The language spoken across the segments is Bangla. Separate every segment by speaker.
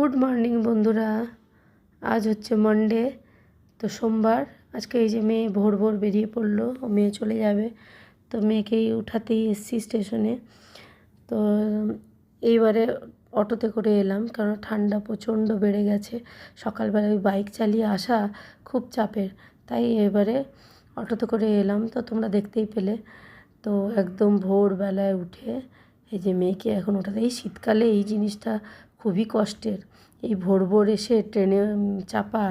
Speaker 1: গুড মর্নিং বন্ধুরা। আজ হচ্ছে মানডে, তো সোমবার। আজকে এই যে মেয়ে ভোর ভোর বেরিয়ে পড়লো, মেয়ে চলে যাবে, তো মেয়েকেই উঠাতেই এসছি স্টেশনে। তো এইবারে অটোতে করে এলাম, কারণ ঠান্ডা প্রচণ্ড বেড়ে গেছে। সকালবেলা ওই বাইক চালিয়ে আসা খুব চাপের, তাই এবারে অটোতে করে এলাম। তো তোমরা দেখতেই পেলে, তো একদম ভোরবেলায় উঠে এই যে মেয়েকে এখন ওঠাতে, এই শীতকালে এই জিনিসটা খুবই কষ্টের। এই ভোর ভোর এসে ট্রেনে চাপা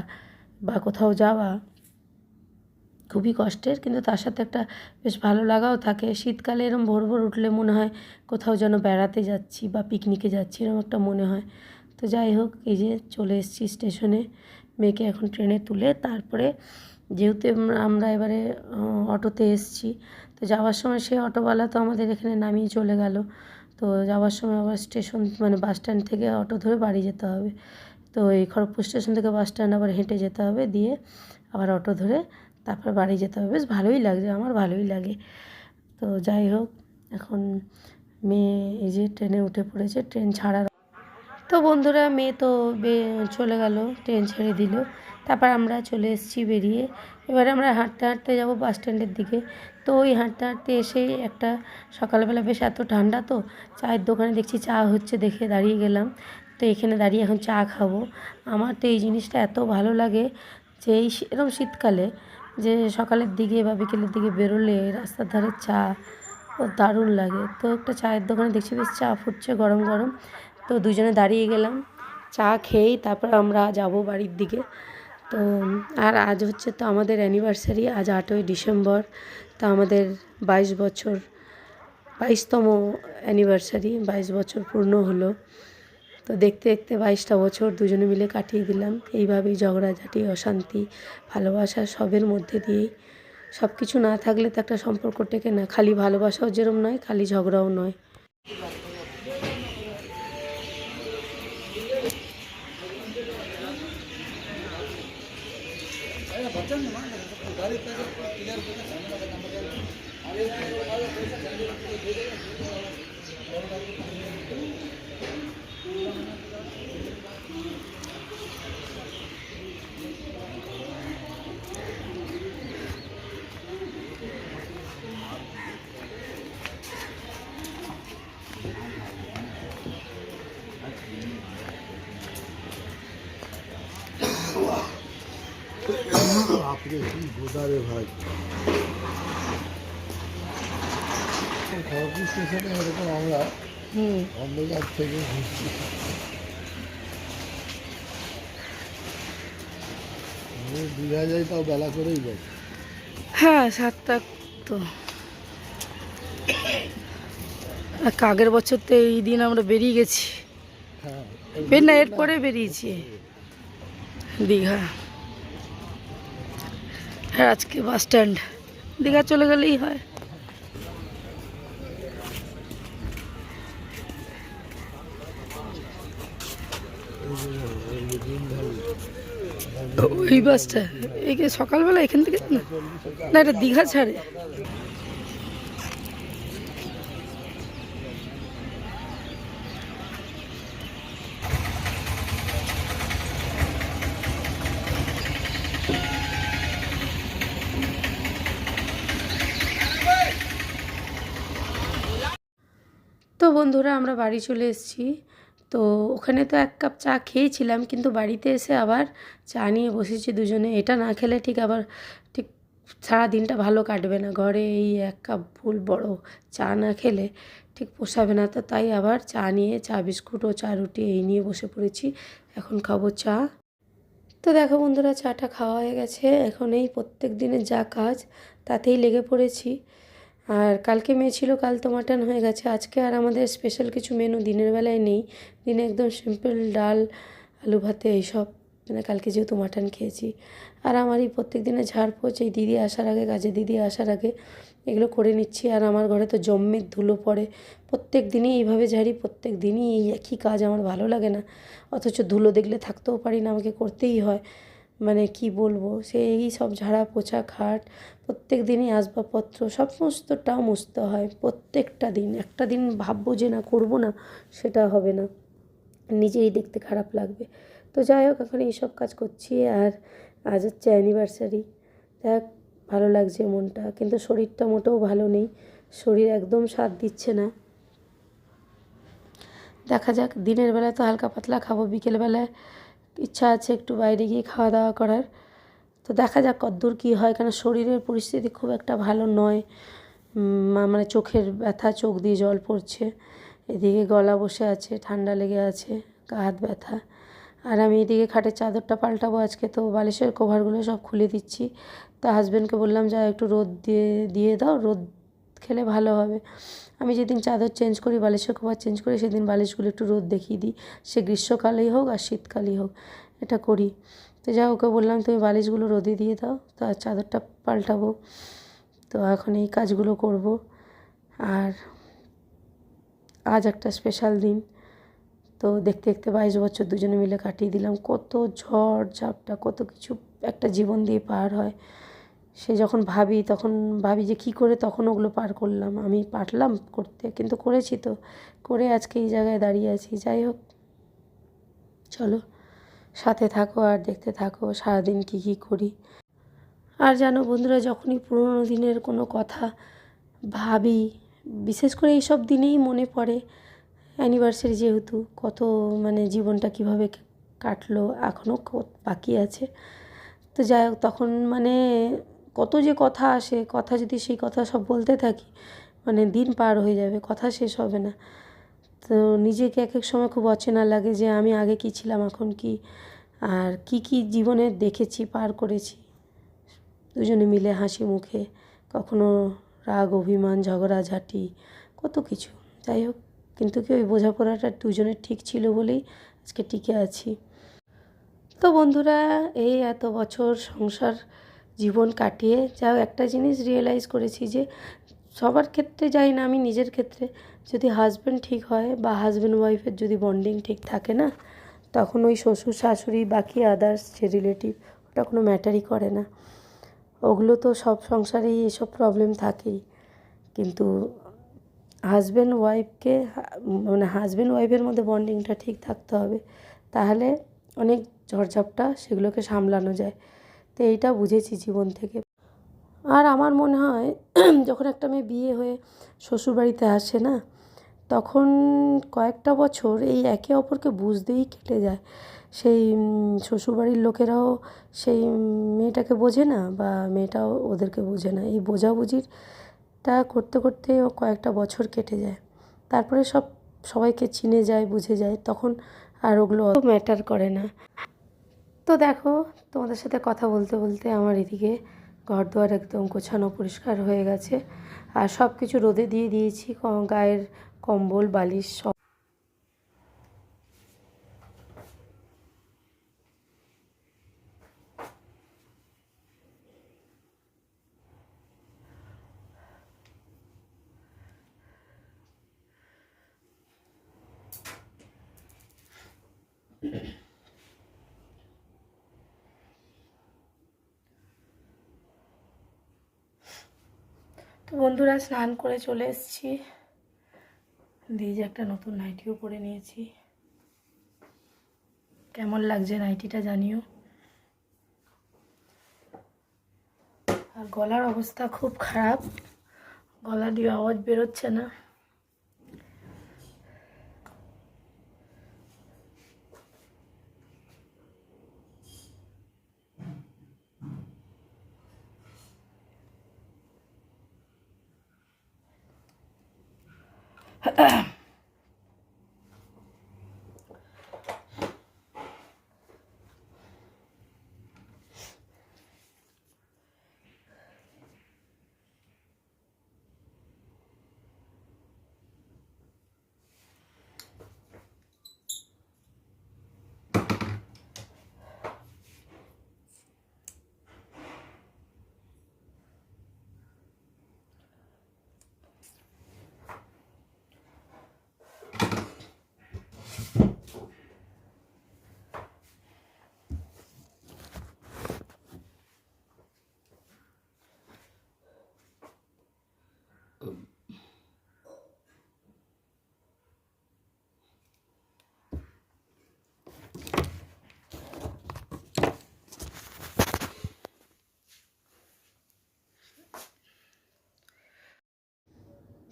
Speaker 1: বা কোথাও যাওয়া খুবই কষ্টের, কিন্তু তার সাথে একটা বেশ ভালো লাগাও থাকে। শীতকালে এরম ভোর ভোর উঠলে মনে হয় কোথাও যেন বেড়াতে যাচ্ছি বা পিকনিকে যাচ্ছি, এরকম একটা মনে হয়। তো যাই হোক, এই যে চলে এসেছি স্টেশনে। মেয়েকে এখন ট্রেনে তুলে তারপরে, যেহেতু আমরা এবারে অটোতে এসেছি, তো যাওয়ার সময় সে অটোওয়ালা তো আমাদের এখানে নামিয়ে চলে গেল। তো যাওয়ার সময় আবার স্টেশন মানে বাস স্ট্যান্ড থেকে অটো ধরে বাড়ি যেতে হবে। তো এই খড়গপুর স্টেশন থেকে বাস স্ট্যান্ড আবার হেঁটে যেতে হবে, দিয়ে আবার অটো ধরে তারপর বাড়ি যেতে হবে। বেশ ভালোই লাগছে, আমার ভালোই লাগে। তো যাই হোক, এখন মেয়ে এই যে ট্রেনে উঠে পড়েছে, ট্রেন ছাড়ার। তো বন্ধুরা, মেয়ে তো চলে গেল, ট্রেন ছেড়ে দিল। তারপর আমরা চলে এসেছি বেরিয়ে। এবারে আমরা হাঁটতে হাঁটতে যাব বাস স্ট্যান্ডের দিকে। তো ওই হাঁটতে হাঁটতে এসেই একটা সকালবেলা বেশ এত ঠান্ডা, তো চায়ের দোকানে দেখছি চা হচ্ছে, দেখে দাঁড়িয়ে গেলাম। তো এখানে দাঁড়িয়ে এখন চা খাবো। আমার তো এই জিনিসটা এত ভালো লাগে যে এই এরকম শীতকালে, যে সকালের দিকে বা বিকেলের দিকে বেরোলে রাস্তার ধারে চা ও দারুণ লাগে। তো একটা চায়ের দোকানে দেখছি বেশ চা ফুটছে গরম গরম, তো দুজনে দাঁড়িয়ে গেলাম। চা খেয়েই তারপর আমরা যাব বাড়ির দিকে। তো আর আজ হচ্ছে তো আমাদের অ্যানিভার্সারি, আজ 8ই ডিসেম্বর। তো আমাদের 22তম অ্যানিভার্সারি, 22 বছর পূর্ণ হলো। তো দেখতে দেখতে 22টা বছর দুজনে মিলে কাটিয়ে দিলাম। এইভাবেই ঝগড়াঝাটি, অশান্তি, ভালোবাসা সবের মধ্যে দিয়েই। সব কিছু না থাকলে তো একটা সম্পর্ক টেকে না। খালি ভালোবাসাও যেরম নয়, খালি ঝগড়াও নয়।
Speaker 2: আপনি কি গোদারে ভাই, খড়গপুর স্টেশনে এরকম আমরা অন্ধকার থেকে ঘুরছি। দীঘা যাই, তাও বেলা করেই যাই।
Speaker 1: হ্যাঁ, 7টা। তো আগের বছর তো এই দিন আমরা বেরিয়ে গেছি।
Speaker 2: হ্যাঁ,
Speaker 1: না, এরপরে বেরিয়েছি দীঘা। হ্যাঁ, আজকে বাস স্ট্যান্ড, দীঘা চলে গেলেই হয়। ওই বাসটা এই সকালবেলা এখান থেকে না, এটা দীঘা ছাড়ে। তো বন্ধুরা, আমরা বাড়ি চলে এসেছি। তো ওখানে তো 1 কাপ চা খেয়েছিলাম, কিন্তু বাড়িতে এসে আবার চা নিয়ে বসেছি দুজনে। এটা না খেলে ঠিক সারা দিনটা ভালো কাটবে না। ঘরে এই 1 কাপ ফুল বড় চা না খেলে ঠিক পোষাবে না। তো তাই আবার চা নিয়ে, চা বিস্কুট ও চা রুটি এই নিয়ে বসে পড়েছি। এখন খাবো চা। তো দেখো বন্ধুরা, চাটা খাওয়া হয়ে গেছে। এখন এই প্রত্যেক দিনের যা কাজ তাতেই লেগে পড়েছি। আর কালকে মেয়ে ছিল, কাল তো মাটন হয়ে গেছে। আজকে আর আমাদের স্পেশাল কিছু মেনু দিনের বেলায় নেই। দিনে একদম সিম্পল ডাল, আলু ভাতে এইসব, মানে কালকে যেহেতু মাটন খেয়েছি। আর আমার এই প্রত্যেক দিনের ঝাড়পোছ, এই দিদি আসার আগে, কাজে দিদি আসার আগে এগুলো করে নিচ্ছি। আর আমার ঘরে তো জম্মের ধুলো পড়ে, প্রত্যেক দিনই এইভাবে ঝাড়ি, প্রত্যেক দিনই এই একই কাজ। আমার ভালো লাগে না, অথচ ধুলো দেখলে থাকতেও পারি না, আমাকে করতেই হয়। মানে কি বলবো, সেই সব ঝাড়া পোছা খাট, প্রত্যেক দিনই আসবাবপত্র সমস্তটাও মুছতে হয় প্রত্যেকটা দিন। একটা দিন ভাববো যে না করবো না, সেটা হবে না। নিজেই দেখতে খারাপ লাগবে। তো যাই হোক, এখন এইসব কাজ করছি। আর আজ হচ্ছে অ্যানিভার্সারি। দেখ, ভালো লাগছে মনটা, কিন্তু শরীরটা মোটেও ভালো নেই, শরীর একদম সাথ দিচ্ছে না। দেখা যাক, দিনের বেলায় তো হালকা পাতলা খাবো, বিকেলবেলায় ইচ্ছা আছে একটু বাইরে গিয়ে খাওয়া দাওয়া করার। তো দেখা যাক কতদূর কী হয়, কারণ শরীরের পরিস্থিতি খুব একটা ভালো নয়। মানে চোখের ব্যথা, চোখ দিয়ে জল পড়ছে, এদিকে গলা বসে আছে, ঠান্ডা লেগে আছে, গা হাত ব্যথা। আর আমি এদিকে খাটের চাদরটা পাল্টাবো আজকে, তো বালিশের কভারগুলো সব খুলে দিচ্ছি। তো হাজব্যান্ডকে বললাম যা একটু রোদ দিয়ে দিয়ে দাও, রোদ খেলে ভালো হবে। আমি যেদিন চাদর চেঞ্জ করি, বালিশের কভার চেঞ্জ করি, সেদিন বালিশগুলো একটু রোদ দেখিয়ে দিই, সে গ্রীষ্মকালেই হোক আর শীতকালেই হোক, এটা করি। তো যা, ওকে বললাম তুমি বালিশগুলো রোদে দিয়ে দাও, তো আর চাদরটা পাল্টাবো। তো এখন এই কাজগুলো করব। আর আজ একটা স্পেশাল দিন, তো দেখতে দেখতে 22 বছর দুজনে মিলে কাটিয়ে দিলাম। কত ঝড় ঝাপটা, কত কিছু একটা জীবন দিয়ে পার হয়। সে যখন ভাবি, তখন ভাবি যে কী করে তখন ওগুলো পার করলাম। আমি পারলাম করতে, কিন্তু করেছি, তো করে আজকে এই জায়গায় দাঁড়িয়ে আছি। যাই হোক, চলো সাথে থাকো আর দেখতে থাকো সারাদিন কী কী করি। আর জানো বন্ধুরা, যখনই পুরোনো দিনের কোনো কথা ভাবি, বিশেষ করে এইসব দিনেই মনে পড়ে অ্যানিভার্সারি, যেহেতু কত মানে জীবনটা কীভাবে কাটলো, এখনও বাকি আছে। তো যাই হোক, তখন মানে কত যে কথা আসে, কথা যদি সেই কথা সব বলতে থাকি, মানে দিন পার হয়ে যাবে, কথা শেষ হবে না। তো নিজেকে এক এক সময় খুব অচেনা লাগে যে আমি আগে কী ছিলাম, এখন কি, আর কি কি জীবনে দেখেছি, পার করেছি দুজনে মিলে হাসি মুখে, কখনো রাগ অভিমান ঝগড়াঝাঁটি, কত কিছু। যাই হোক, কিন্তু কি ওই বোঝাপড়াটা দুজনের ঠিক ছিল বলেই আজকে টিকে আছি। তো বন্ধুরা, এই এত বছর সংসার জীবন কাটিয়ে যাও, একটা জিনিস রিয়েলাইজ করেছি যে সবার ক্ষেত্রে, যাই না, আমি নিজের ক্ষেত্রে, যদি হাজব্যান্ড ঠিক হয় বা হাজব্যান্ড ওয়াইফের যদি বন্ডিং ঠিক থাকে না, তখন ওই শ্বশুর শাশুড়ি বাকি আদার্স যে রিলেটিভ, ওটা কোনো ম্যাটারই করে না। ওগুলো তো সব সংসারেই এসব প্রবলেম থাকেই, কিন্তু হাজব্যান্ড ওয়াইফকে, মানে হাজব্যান্ড ওয়াইফের মধ্যে বন্ডিংটা ঠিক থাকতে হবে, তাহলে অনেক ঝড়ঝাপটা সেগুলোকে সামলানো যায়। তো এইটা বুঝেছি জীবন থেকে। আর আমার মনে হয় যখন একটা মেয়ে বিয়ে হয়ে শ্বশুরবাড়িতে আসে না, তখন কয়েকটা বছর এই একে অপরকে বুঝতেই কেটে যায়। সেই শ্বশুরবাড়ির লোকেরাও সেই মেয়েটাকে বোঝে না, বা মেয়েটাও ওদেরকে বোঝে না। এই বোঝাবুঝিটা করতে করতে কয়েকটা বছর কেটে যায়, তারপরে সবাইকে চিনে যায়, বুঝে যায়, তখন আর ওগুলো অত ম্যাটার করে না। তো দেখো, তোমাদের সাথে কথা বলতে বলতে আমার এদিকে ঘরদুয়ার একদম গোছানো পরিষ্কার হয়ে গেছে, আর সব কিছু রোদে দিয়ে দিয়েছি, গায়ের কম্বল বালিশ সব। তো বন্ধুরা, স্নান করে চলে এসেছি, দিয়ে যে একটা নতুন নাইটিও পরে নিয়েছি। কেমন লাগছে নাইটিটা জানিও। আর গলার অবস্থা খুব খারাপ, গলা দিয়ে আওয়াজ বেরোচ্ছে না।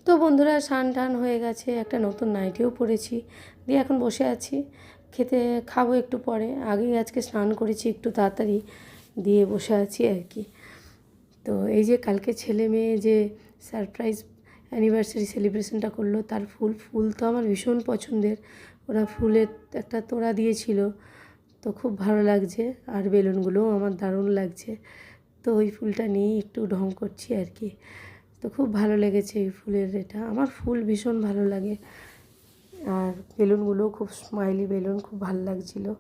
Speaker 1: তো বন্ধুরা স্নান টান হয়ে গেছে, একটা নতুন নাইটিও পরেছি, দিয়ে এখন বসে আছি, খাবো একটু পরে। আগেই আজকে স্নান করেছি একটু তাড়াতাড়ি, দিয়ে বসে আছি আর কি। তো এই যে কালকে ছেলে মেয়ে যে সারপ্রাইজ অ্যানিভার্সারি সেলিব্রেশনটা করলো, তার ফুল তো আমার ভীষণ পছন্দের। ওরা ফুলের একটা তোড়া দিয়েছিল, তো খুব ভালো লাগছে, আর বেলুনগুলোও আমার দারুণ লাগছে। তো ওই ফুলটা নিয়েই একটু ঢং করছি আর কি। তো খুব ভালো লেগেছে এই ফুলের এটা, আমার ফুল ভীষণ ভালো লাগে, আর বেলুনগুলোও খুব স্মাইলি বেলুন, খুব ভালো লাগছিলো।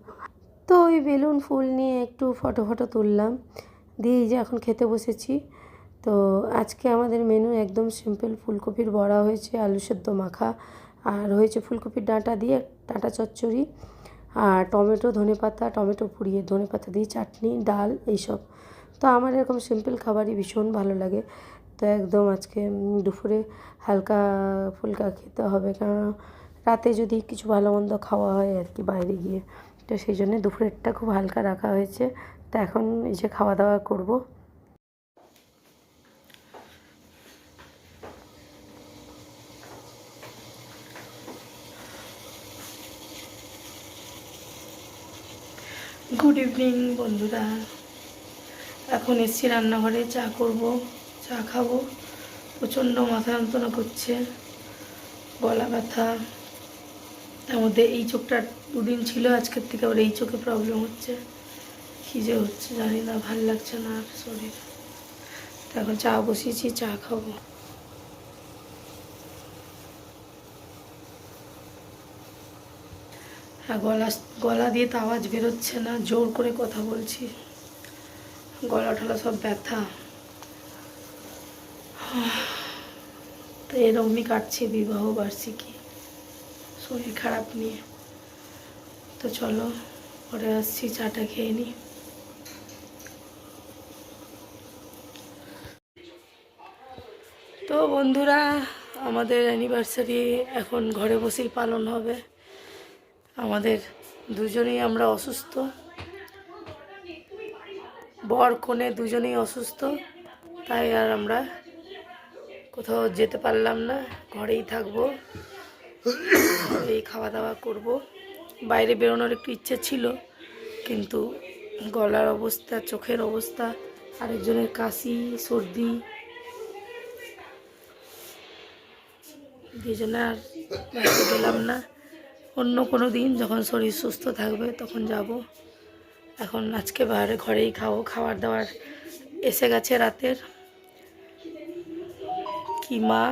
Speaker 1: তো ওই বেলুন ফুল নিয়ে একটু ফটো তুললাম, দিয়ে যে এখন খেতে বসেছি। তো আজকে আমাদের মেনু একদম সিম্পল, ফুলকপির বড়া হয়েছে, আলু সেদ্ধ মাখা, আর হয়েছে ফুলকপির ডাঁটা দিয়ে ডাঁটা চচ্চড়ি, আর টমেটো পুড়িয়ে ধনেপাতা দিয়ে চাটনি, ডাল, এইসব। তো আমার এরকম সিম্পল খাবারই ভীষণ ভালো লাগে। তো একদম আজকে দুপুরে হালকা ফুলকা খেতে হবে, কারণ রাতে যদি কিছু ভালো মন্দ খাওয়া হয় আর কি বাইরে গিয়ে, তো সেই জন্য দুপুরেরটা খুব হালকা রাখা হয়েছে। তো এখন এই যে খাওয়া দাওয়া করব। গুড ইভিনিং বন্ধুরা, এখন এসছি রান্নাঘরে, চা করব, চা খাবো। প্রচণ্ড মাথা যন্ত্রণা করছে, গলা ব্যথা, তার মধ্যে এই চোখটা দুদিন ছিল, আজকের থেকে আবার এই চোখে প্রবলেম হচ্ছে, কী যে হচ্ছে জানি না, ভাল লাগছে না আর শরীর। তো এখন চা বসিয়েছি, চা খাবো। হ্যাঁ, গলা দিয়ে তো আওয়াজ বেরোচ্ছে না, জোর করে কথা বলছি, গলা টলা সব ব্যথা। তো এরকমই কাটছে বিবাহ বার্ষিকী, শরীর খারাপ নিয়ে। তো চলো পরে আসছি, চাটা খেয়ে নিই। তো বন্ধুরা, আমাদের অ্যানিভার্সারি এখন ঘরে বসেই পালন হবে। আমাদের দুজনেই আমরা অসুস্থ, বর কনে দুজনেই অসুস্থ, তাই আর আমরা কোথাও যেতে পারলাম না, ঘরেই থাকবো, এই খাওয়া দাওয়া করব। বাইরে বেরোনোর একটু ইচ্ছে ছিল, কিন্তু গলার অবস্থা, চোখের অবস্থা, আরেকজনের কাশি সর্দি, এই জন্য আর বাইরে গেলাম না। অন্য কোনো দিন যখন শরীর সুস্থ থাকবে তখন যাব। এখন আজকে বাইরে ঘরেই খাবো। খাবার দাবার এসে গেছে রাতের, কিমা,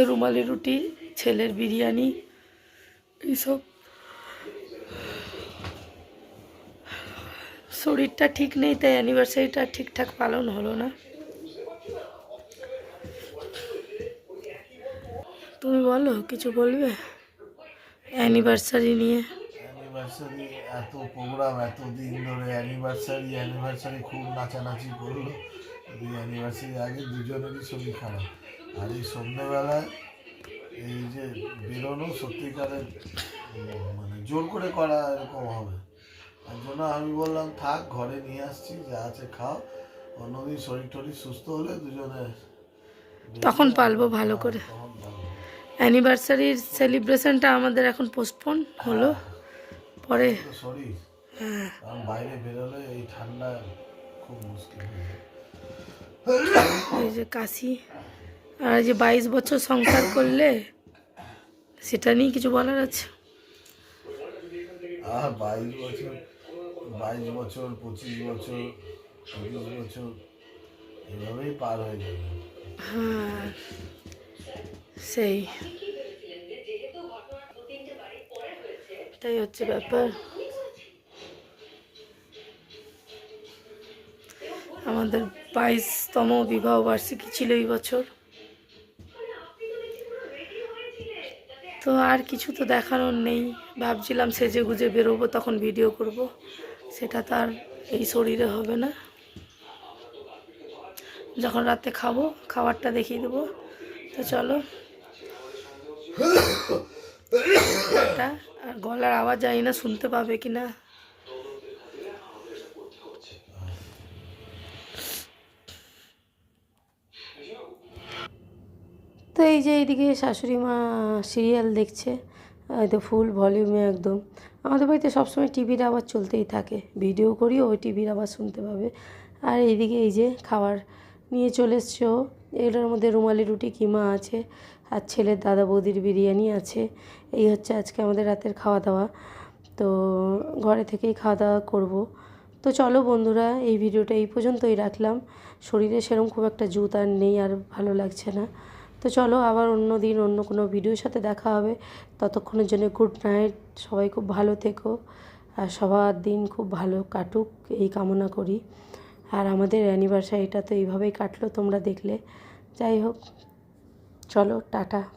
Speaker 1: রুমালি রুটি, ছেলের বিরিয়ানি, এইসব। শরীরটা ঠিক নেই, তাই অ্যানিভার্সারিটা ঠিকঠাক পালন হলো না। তুমি বলো, কিছু বলবে অ্যানিভার্সারি নিয়ে?
Speaker 2: অ্যানিভার্সারি এত প্রোগ্রাম, এত দিন ধরে অ্যানিভার্সারি খুব নাচানাচি করলো। এই অ্যানিভার্সারি আগে দুজনেরই শরীর খারাপ, আর এই সন্ধ্যেবেলায় এই যে বেরোনো সত্যিকারের মানে জোর করে করা এরকম হবে। তার জন্য আমি বললাম থাক, ঘরে নিয়ে আসছি, যা আছে খাও, অন্যদিন শরীর টরীর সুস্থ হলে দুজনে
Speaker 1: তখন পালবো ভালো করে।
Speaker 2: তখন ভালো।
Speaker 1: অ্যানিভার্সারির সেলিব্রেশনটা আমাদের এখন পোস্টপোন হলো, পরে।
Speaker 2: শরীর,
Speaker 1: হ্যাঁ,
Speaker 2: কারণ বাইরে বেরোলে এই ঠান্ডা খুব মুশকিল হয়ে যায়।
Speaker 1: এই যে কাশি, আর এই যে 22 বছর সংসার করলে, সেটা নিয়ে কিছু বলার আছে?
Speaker 2: আর 22 বছর, 22 বছর, 25 বছর, 30 বছর এভাবেই পার হয়ে যাবে।
Speaker 1: হ্যাঁ, সেই তাই হচ্ছে ব্যাপার। আমাদের 22তম বিবাহ বার্ষিকী ছিল এই বছর। তো আর কিছু তো দেখানোর নেই, ভাবছিলাম সেজে গুজে বেরোবো, তখন ভিডিও করব, সেটা তো আর এই শরীরে হবে না। যখন রাতে খাবো, খাবারটা দেখিয়ে দেবো। তো চলো টাটা। আর গলার আওয়াজ জানি না শুনতে পাবে কি না। তো তো এই যে এইদিকে শাশুড়ি মা সিরিয়াল দেখছে, এই তো ফুল ভলিউমে একদম। আমাদের বাড়িতে সবসময় টিভির আওয়াজ চলতেই থাকে, ভিডিও করি ওই টিভির আওয়াজ শুনতে পাবে। আর এইদিকে এই যে খাবার নিয়ে চলে এসছে ও, এগুলোর মধ্যে রুমালি রুটি কিমা আছে আর ছেলের দাদা বৌদির বিরিয়ানি আছে। এই হচ্ছে আজকে আমাদের রাতের খাওয়া দাওয়া। তো ঘরে থেকেই খাওয়া দাওয়া করব। তো চলো বন্ধুরা, এই ভিডিওটা এই পর্যন্তই রাখলাম। শরীরে সেরকম খুব একটা জুত আর নেই, আর ভালো লাগছে না। তো চলো আবার অন্য দিন অন্য কোনো ভিডিওর সাথে দেখা হবে। ততক্ষণের জন্য গুড নাইট, সবাই খুব ভালো থেকো আর সবার দিন খুব ভালো কাটুক এই কামনা করি। আর আমাদের অ্যানিভার্সারিটা তো এইভাবেই কাটলো, তোমরা দেখলে। যাই হোক, চলো টাটা।